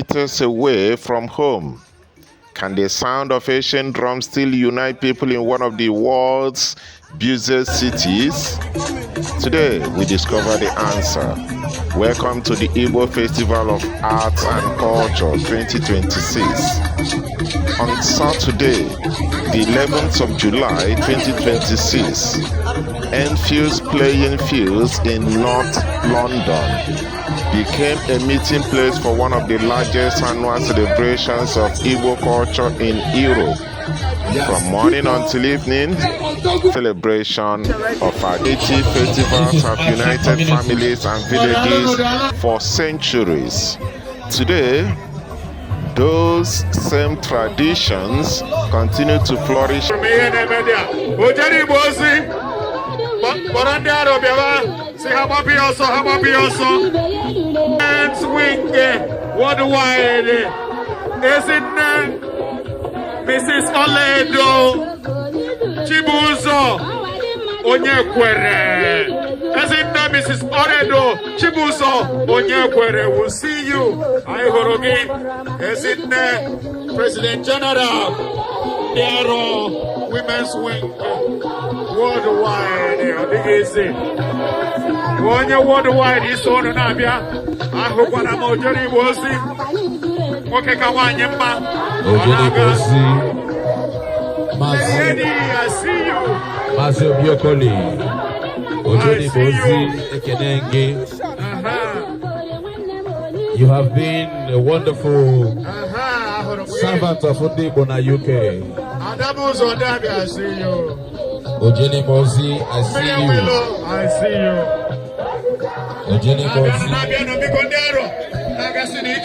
meters away from home? Can the sound of Asian drums still unite people in one of the world's busiest cities? Today, we discover the answer. Welcome to the Igbo Festival of Arts and Culture 2026. On Saturday, the 11th of July 2026, Enfield's Playing Fields in North London became a meeting place for one of the largest annual celebrations of Igbo culture in Europe. From morning until evening, celebration of our 80 festivals have united families and villages for centuries. Today, those same traditions continue to flourish. Worldwide, isn't Mrs. Oledo Chibuzo Onyekwere? Isn't Mrs. Oledo Chibuzo Onyekwere? We'll see you. I Horogi. Isn't President General Diaro Women's Wing worldwide? Worldwide is on Nabia. I hope I'm Ojari Wosi. Okay, Kawanyemba. Ojari Wosi. I see you. Mazio Biokoli. Ojari Wosi. Ekenenge. You have been a wonderful servant of Igbo in UK. Adamus Odabi, I see you. Ojani Wosi, I see you. I see you. Ojani Wosi. I see you.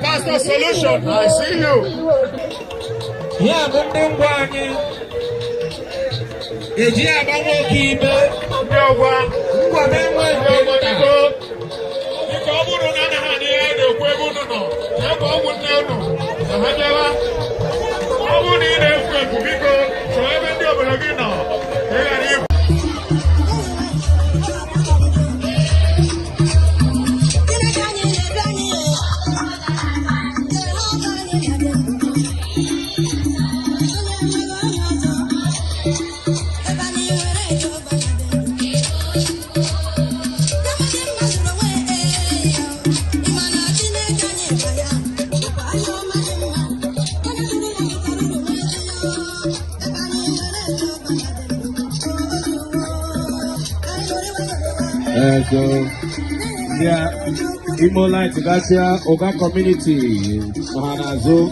Pastor Solution, I see you. Yeah, so yeah, Imo Light Gasia Oga community Mahanazo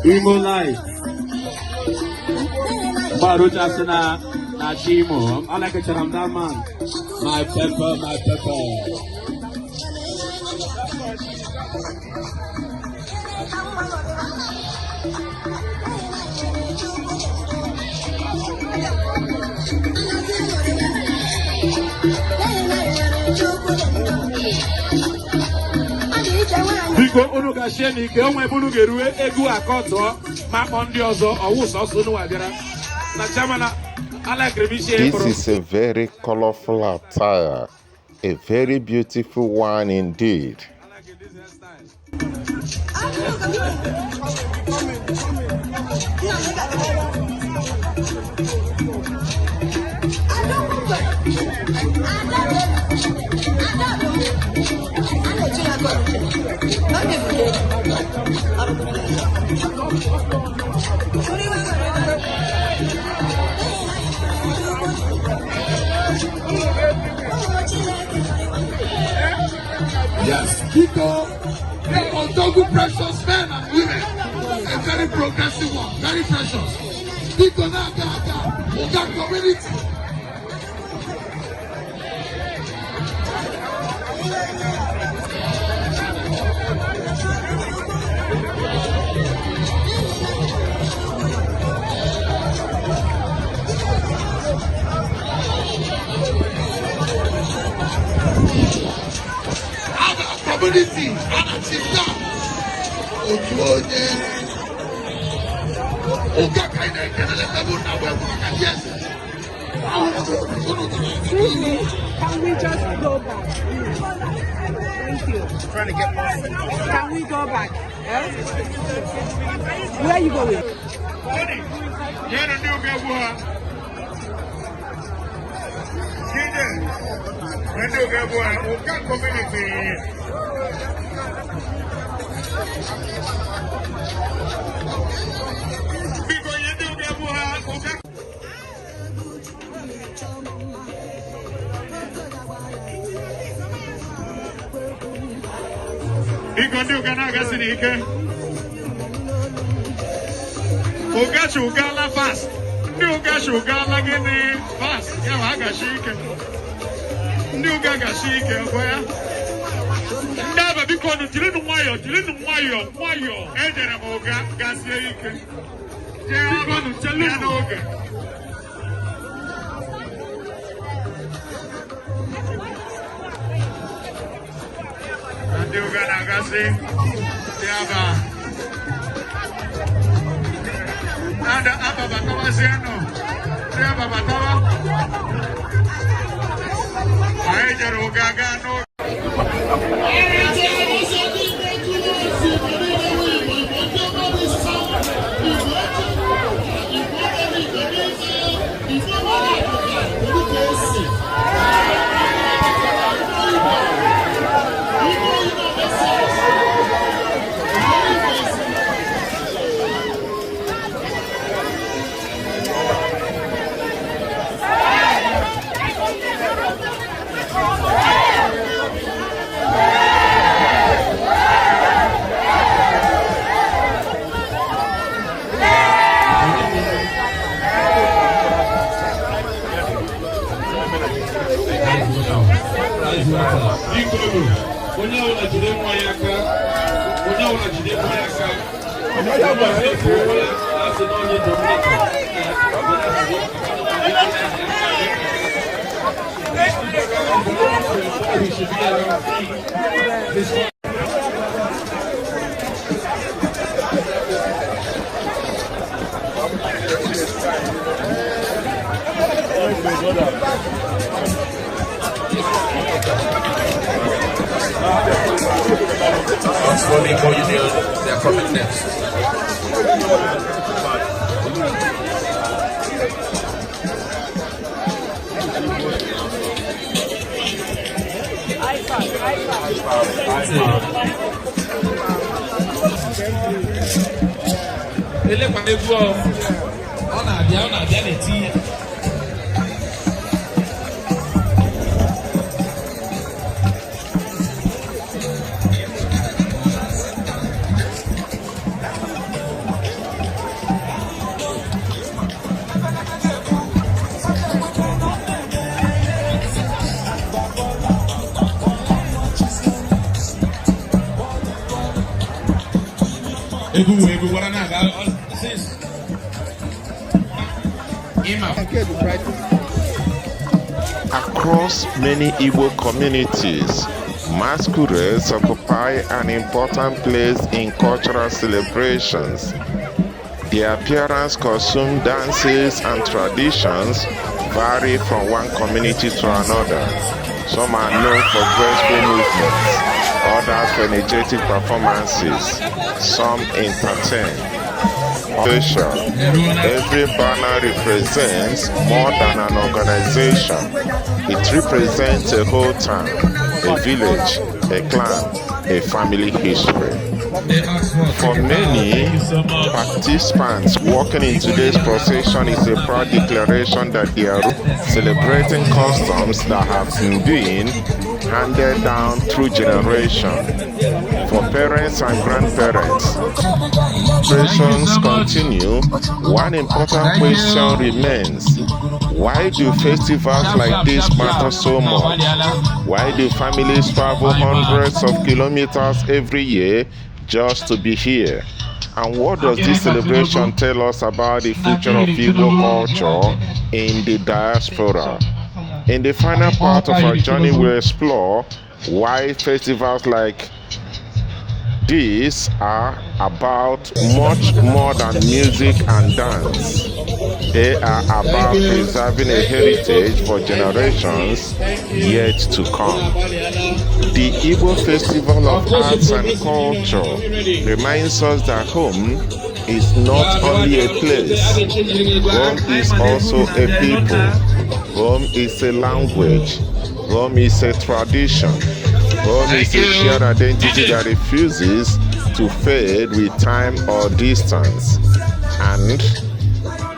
Imo Light Barucha Sana Nashimo. I like a Charamda man. My pepper, my pepper. Biko onuga sheni ke onwe bunu gerue egu akoto ma ondi ozo owuso so nu agara na chamana ala grebishi. This is a very colorful attire, a very beautiful one indeed. Yes, people, they are double precious men and women. A very progressive one, very precious. People now, that community. community and achieve that. Otuonye. Oga kaina ikenele tabu na webu yes. Excuse me, can we just go back? Thank you. Trying to get more. Can we go back? Yes? Where are you going? Ikondi ugana gasini ike. Ugashi ugala fast. Ndi ugashi ugala gini fast. Ya wagashi ike. Ndi ugagashi ike okoya. Ndaba bikono tilinu mwayo. Ejere moga gasi ike. Bikono tilinu oga. Ndi ugana gasi. Tiaba. Ada apa batawa zeno? Tiaba batawa. Ejere ugaga no. Slowly go, you know, they're coming next. Across many Igbo communities, masquerades occupy an important place in cultural celebrations. Their appearance, costume, dances, and traditions vary from one community to another. Some are known for graceful movements, others for energetic performances, some entertain. Every banner represents more than an organization. It represents a whole town, a village, a clan, a family history. For many participants walking in today's procession is a proud declaration that they are celebrating customs that have been handed down through generations. For parents and grandparents, celebrations continue. One important question remains: why do festivals like this matter so much? Why do families travel hundreds of kilometers every year just to be here? And what does this celebration tell us about the future of Igbo culture in the diaspora? In the final part of our journey, we'll explore why festivals like These are about much more than music and dance. They are about preserving a heritage for generations yet to come. The Igbo Festival of Arts and Culture reminds us that home is not only a place. Home is also a people. Home is a language. Home is a tradition. Home is a shared identity that refuses to fade with time or distance. And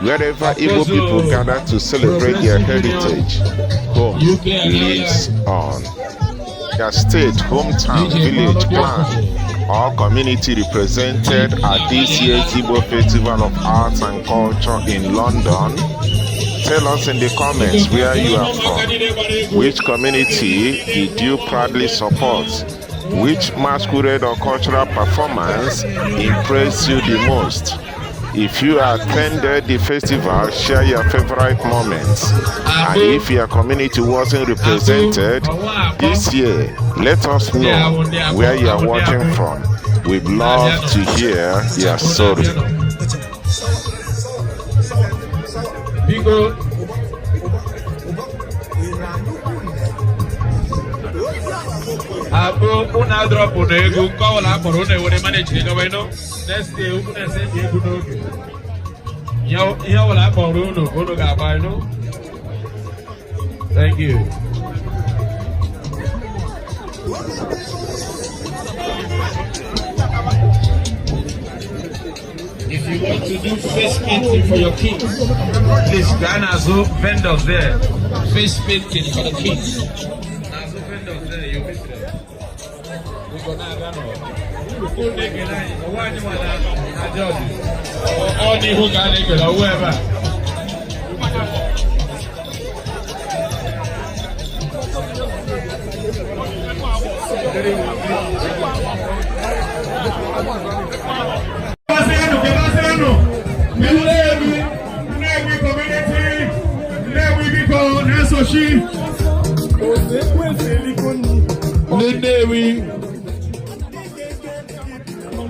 wherever Igbo people gather to celebrate their heritage, home lives on. Their state, hometown, village, clan, or community represented at this year's Igbo Festival of Arts and Culture in London. Tell us in the comments where you are from. Which community did you proudly support? Which masquerade or cultural performance impressed you the most? If you attended the festival, share your favorite moments. And if your community wasn't represented this year, let us know where you are watching from. We'd love to hear your story. Una drop on the ego, call up or on the manage the governor. Let's say, open say, you will have on Bruno, Gabino. Thank you. If you want to do face painting for your king, please, Ghana, so vendors there. Face painting for the king. Vendors there, you miss it. All the who got it, whoever.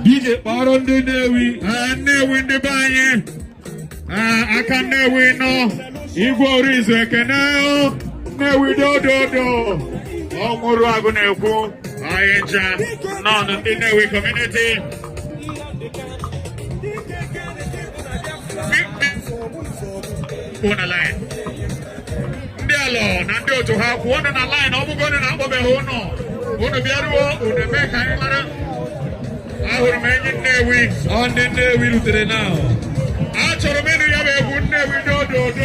DJ Baron de Newi, Newi de Baye, I can Newi no, Igbo Rizo Canal, Newi do. Omurago Neku, I enjoy none of the Newi community. On a line. They alone, and to have one on a line, I'm going to have a hono. One of the I will remain in Newi on the Newi to the now. After the many of a good Newi do.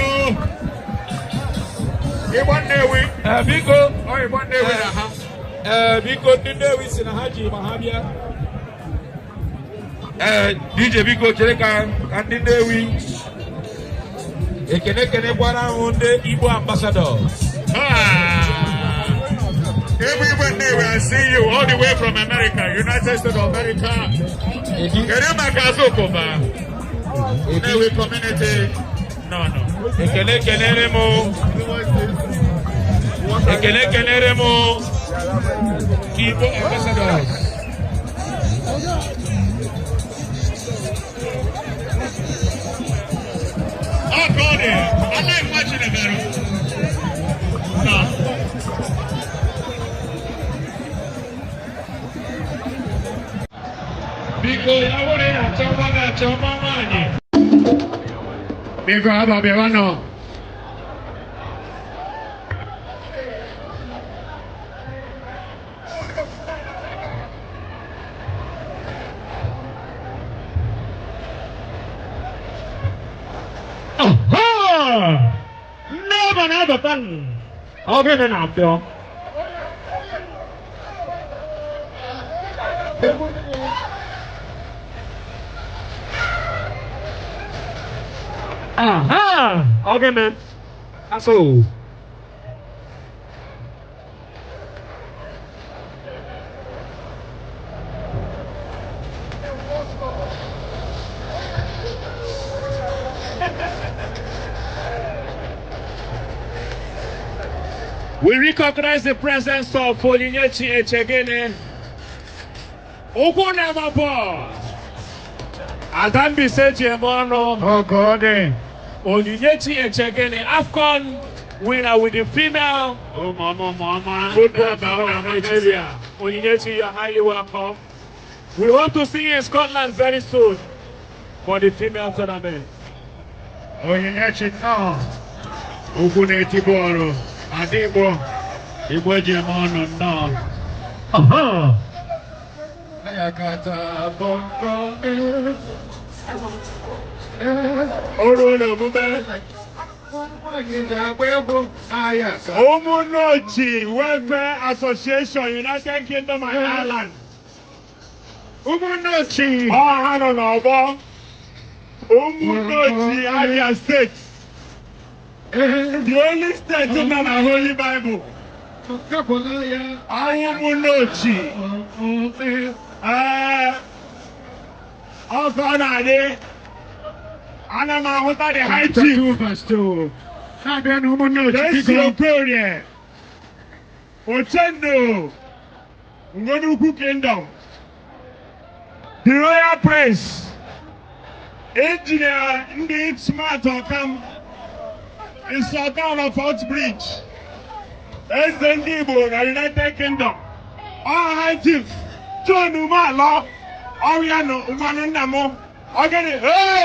You want Newi? Biko, or you want Newi? Biko, the Newi in a Haji Mahabia. DJ Biko Chereka and the Newi. A Kenekane on the Igbo ambassadors. Everyone there, I see you all the way from America, United States of America. Newi community. No. Ekenekenemo. Igbo ambassadors. Oh, God, I like watching it, man. No. Because I want to tell money. Because I'm a no. Never done. I'll get an apple. Okay, man. That's all. We recognize the presence of Polinyechi Echegene, Ukwu never pause. Adambi said Jemono. Oh God. Onyinyechi Echegene, AFCON winner with the female. Oh mama. Football of Nigeria. Onyinyechi, you're highly welcome. We want to see you in Scotland very soon for the female tournament. Onyinyechi no. Ukwu Tiboro. Igbo Jemono no. Aha. Ayakata bongo. Umunochi Welfare Association, United Kingdom and Ireland. Umunochi Ohanonobo. Umunochi Abia State. The only state in the Holy Bible. Umunochi. Ofanade. Anama Hota the High Chief. Verse 2. Fabian Umunochi. Yes, Ochendo. Ngonuku Kingdom. The Royal Prince. Engineer Ndi Smart Okam. Instructor of Fort Bridge. President Igbo, United Kingdom. All High Chief. John Umalo. Oriano Umanandamo. Okay. Hey!